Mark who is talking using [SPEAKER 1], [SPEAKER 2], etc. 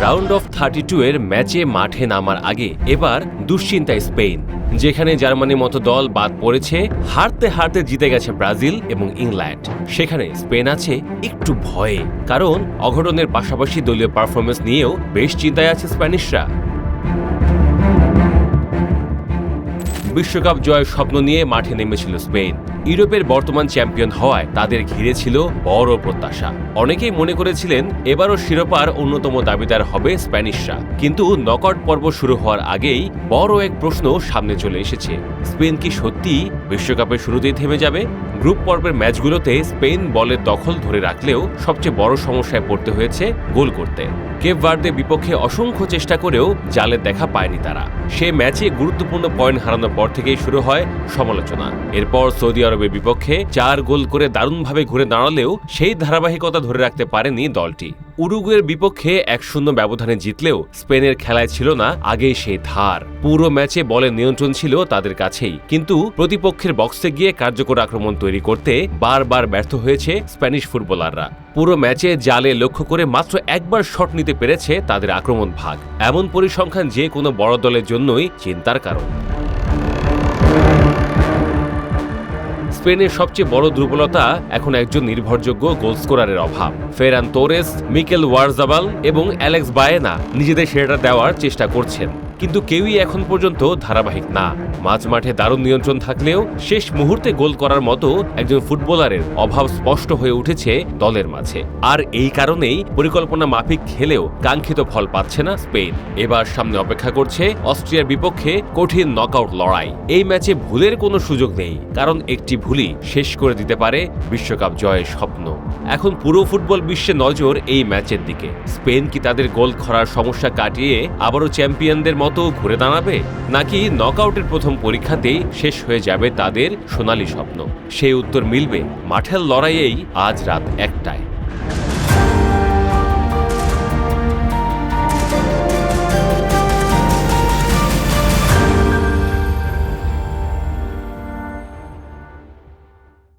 [SPEAKER 1] Round of 32 এর ম্যাচে মাঠে নামার আগে এবার দুশ্চিন্তায় স্পেন, যেখানে জার্মানির মতো দল বাদ পড়েছে। হারতে হারতে জিতে গেছে ব্রাজিল এবং ইংল্যান্ড। সেখানে স্পেন আছে একটু ভয়ে, কারণ অঘটনের পাশাপাশি দলীয় পারফরমেন্স নিয়েও বেশ চিন্তায় আছে স্প্যানিশরা। বিশ্বকাপ জয়ের স্বপ্ন নিয়ে মাঠে নেমেছিল স্পেন। ইউরোপের বর্তমান চ্যাম্পিয়ন হওয়ায় তাদের ঘিরে ছিল বড় প্রত্যাশা। অনেকেই মনে করেছিলেন এবারও শিরোপার অন্যতম দাবিদার হবে স্প্যানিশরা। কিন্তু নকআউট পর্ব শুরু হওয়ার আগেই বড় এক প্রশ্ন সামনে চলে এসেছে। স্পেন কি সত্যিই বিশ্বকাপের শুরুতেই থেমে যাবে? গ্রুপ পর্বের ম্যাচগুলোতে স্পেন বলের দখল ধরে রাখলেও সবচেয়ে বড় সমস্যায় পড়তে হয়েছে গোল করতে। কেপ ভার্দের বিপক্ষে অসংখ্য চেষ্টা করেও জালের দেখা পায়নি তারা। সে ম্যাচে গুরুত্বপূর্ণ পয়েন্ট হারানোর পর থেকেই শুরু হয় সমালোচনা। এরপর সৌদি আরবের বিপক্ষে 4 গোল করে দারুণভাবে ঘুরে দাঁড়ালেও সেই ধারাবাহিকতা ধরে রাখতে পারেনি দলটি। উরুগুয়ের বিপক্ষে 1-0 ব্যবধানে জিতলেও স্পেনের খেলায় ছিল না আগেই সেই ধার। পুরো ম্যাচে বলের নিয়ন্ত্রণ ছিল তাদের কাছেই, কিন্তু প্রতিপক্ষের বক্সে গিয়ে কার্যকর আক্রমণ তৈরি করতে বারবার ব্যর্থ হয়েছে স্প্যানিশ ফুটবলাররা। পুরো ম্যাচে জালে লক্ষ্য করে মাত্র একবার শট নিতে পেরেছে তাদের আক্রমণ ভাগ। এমন পরিসংখ্যান যে কোনো বড় দলের জন্যই চিন্তার কারণ। স্পেনের সবচেয়ে বড় দুর্বলতা এখন একজন নির্ভরযোগ্য গোল স্কোরারের অভাব। ফেরান তোরেস, মিকেল ওয়ারজাবাল এবং অ্যালেক্স বায়েনা নিজেদের সেরাটা দেওয়ার চেষ্টা করছেন, কিন্তু কেউই এখন পর্যন্ত ধারাবাহিক না। মাঝমাঠে দারুণ নিয়ন্ত্রণ থাকলেও শেষ মুহূর্তে গোল করার মতো একজন ফুটবলারের অভাব স্পষ্ট হয়ে উঠেছে দলের মাঝে। আর এই কারণেই পরিকল্পনা মাফিক খেলেও কাঙ্ক্ষিত ফল পাচ্ছে না স্পেন। এবার সামনে অপেক্ষা করছে অস্ট্রিয়ার বিপক্ষে কঠিন নকআউট লড়াই। এই ম্যাচে ভুলের কোনো সুযোগ নেই, কারণ একটি ভুলই শেষ করে দিতে পারে বিশ্বকাপ জয়ের স্বপ্ন। এখন পুরো ফুটবল বিশ্বে নজর এই ম্যাচের দিকে। স্পেন কি তাদের গোল খরার সমস্যা কাটিয়ে আবারও চ্যাম্পিয়নদের মতো ঘুরে দাঁড়াবে, নাকি নকআউটের প্রথম পরীক্ষাতেই শেষ হয়ে যাবে তাদের সোনালী স্বপ্ন? সেই উত্তর মিলবে মাঠের লড়াইয়েই আজ রাত 1টায়।